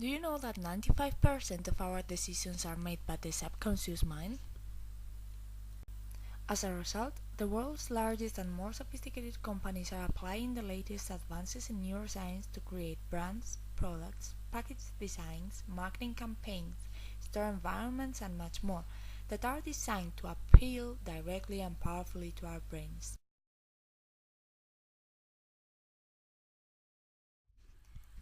Do you know that 95% of our decisions are made by the subconscious mind? As a result, the world's largest and more sophisticated companies are applying the latest advances in neuroscience to create brands, products, package designs, marketing campaigns, store environments, and much more that are designed to appeal directly and powerfully to our brains.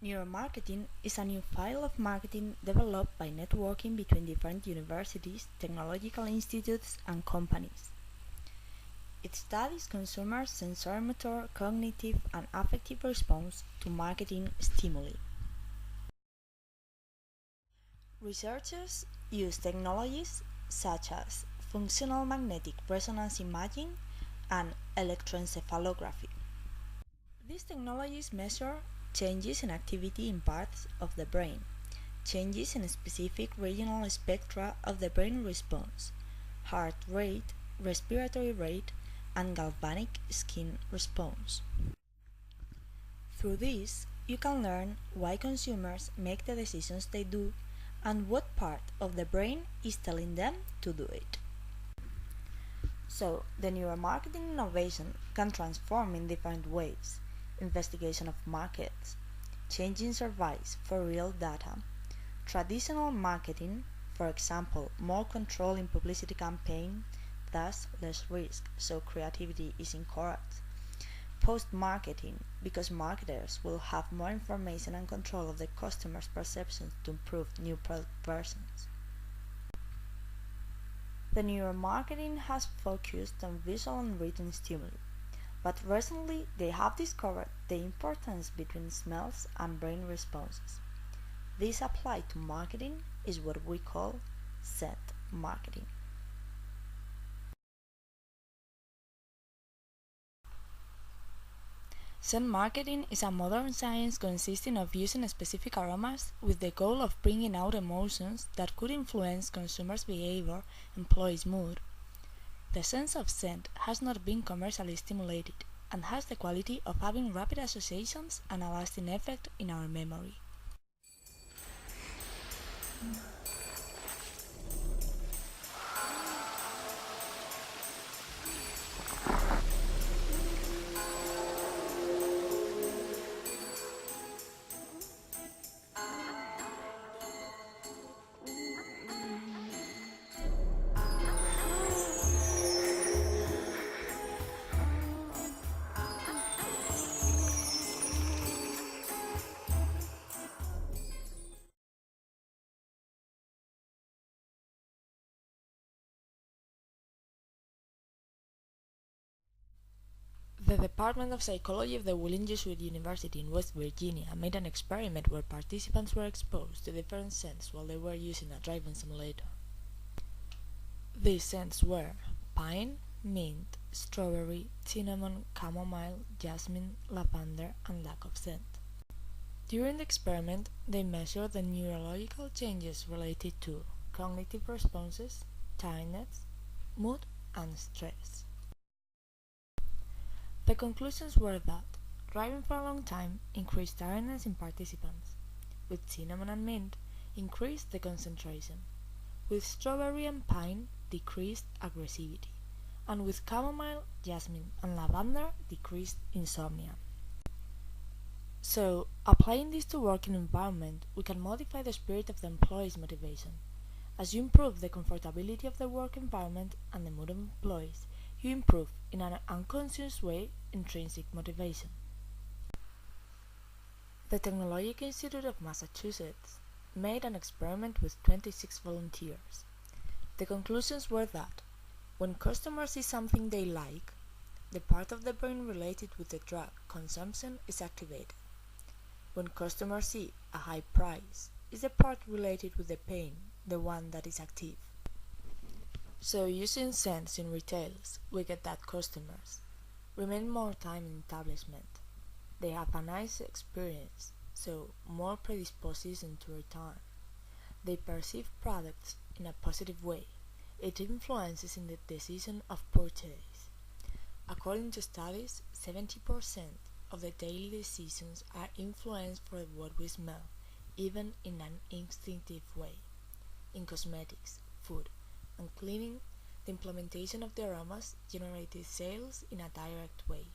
Neuromarketing is a new field of marketing developed by networking between different universities, technological institutes, and companies. It studies consumers' sensorimotor, cognitive, and affective response to marketing stimuli. Researchers use technologies such as functional magnetic resonance imaging and electroencephalography. These technologies measure changes in activity in parts of the brain, changes in specific regional spectra of the brain response, heart rate, respiratory rate, and galvanic skin response. Through this, you can learn why consumers make the decisions they do and what part of the brain is telling them to do it. So, the neuromarketing innovation can transform in different ways: investigation of markets, changing surveys for real data, traditional marketing, for example, more control in publicity campaign, thus less risk, so creativity is encouraged. Post-marketing, because marketers will have more information and control of the customer's perceptions to improve new product versions. The neuromarketing has focused on visual and written stimuli, but recently they have discovered the importance between smells and brain responses. This applied to marketing is what we call scent marketing. Scent marketing is a modern science consisting of using specific aromas with the goal of bringing out emotions that could influence consumers' behavior, employees' mood. The sense of scent has not been commercially stimulated and has the quality of having rapid associations and a lasting effect in our memory. The Department of Psychology of the William Jesuit University in West Virginia made an experiment where participants were exposed to different scents while they were using a driving simulator. These scents were pine, mint, strawberry, cinnamon, chamomile, jasmine, lavender, and lack of scent. During the experiment, they measured the neurological changes related to cognitive responses, tiredness, mood, and stress. The conclusions were that driving for a long time increased tiredness in participants. With cinnamon and mint, increased the concentration. With strawberry and pine, decreased aggressivity. And with chamomile, jasmine, and lavender, decreased insomnia. So, applying this to working environment, we can modify the spirit of the employee's motivation. As you improve the comfortability of the work environment and the mood of employees, you improve, in an unconscious way, intrinsic motivation. The Technological Institute of Massachusetts made an experiment with 26 volunteers. The conclusions were that when customers see something they like, the part of the brain related with the drug consumption is activated. When customers see a high price, is the part related with the pain the one that is active. So using scents in retails, we get that customers remain more time in establishment. They have a nice experience, so more predisposition to return. They perceive products in a positive way. It influences in the decision of purchase. According to studies, 70% of the daily decisions are influenced by what we smell, even in an instinctive way. In cosmetics, food, and cleaning, the implementation of the aromas generated sales in a direct way.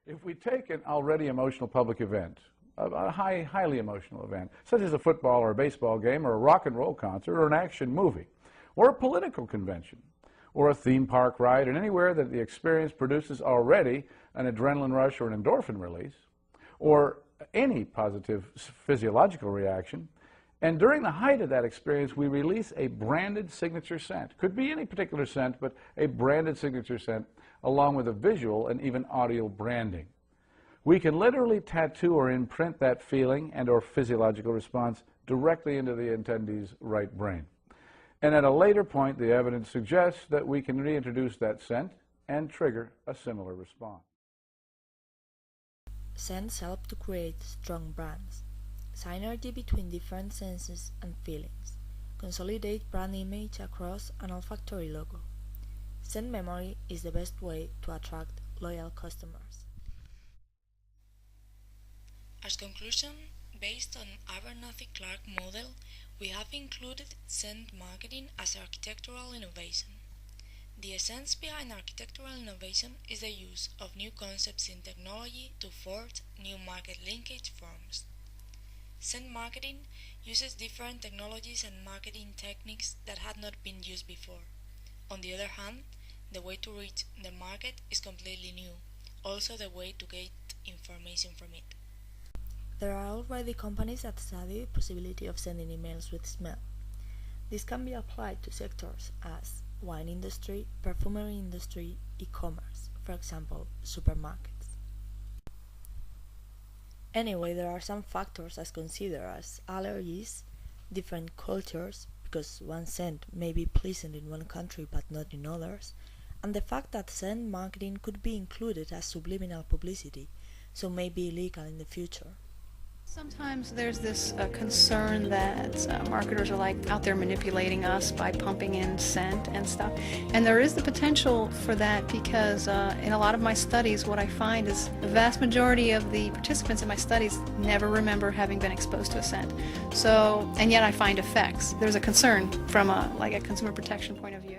If we take an already emotional public event, a highly emotional event, such as a football or a baseball game or a rock and roll concert or an action movie, or a political convention, or a theme park ride, and anywhere that the experience produces already an adrenaline rush or an endorphin release, or any positive physiological reaction, and during the height of that experience, we release a branded signature scent. Could be any particular scent, but a branded signature scent along with a visual and even audio branding. We can literally tattoo or imprint that feeling and or physiological response directly into the attendee's right brain. And at a later point, the evidence suggests that we can reintroduce that scent and trigger a similar response. Scents help to create strong brands. Synergy between different senses and feelings. Consolidate brand image across an olfactory logo. Scent memory is the best way to attract loyal customers. As conclusion, based on Abernathy-Clark model, we have included scent marketing as architectural innovation. The essence behind architectural innovation is the use of new concepts in technology to forge new market linkage forms. Scent marketing uses different technologies and marketing techniques that had not been used before. On the other hand, the way to reach the market is completely new, also the way to get information from it. There are already companies that study the possibility of sending emails with smell. This can be applied to sectors as wine industry, perfumery industry, e-commerce, for example, supermarkets. Anyway, there are some factors as considered as allergies, different cultures, because one scent may be pleasant in one country but not in others, and the fact that scent marketing could be included as subliminal publicity, so may be illegal in the future. Sometimes there's this concern that marketers are like out there manipulating us by pumping in scent and stuff, and there is the potential for that because in a lot of my studies what I find is the vast majority of the participants in my studies never remember having been exposed to a scent. So, and yet I find effects. There's a concern from a consumer protection point of view.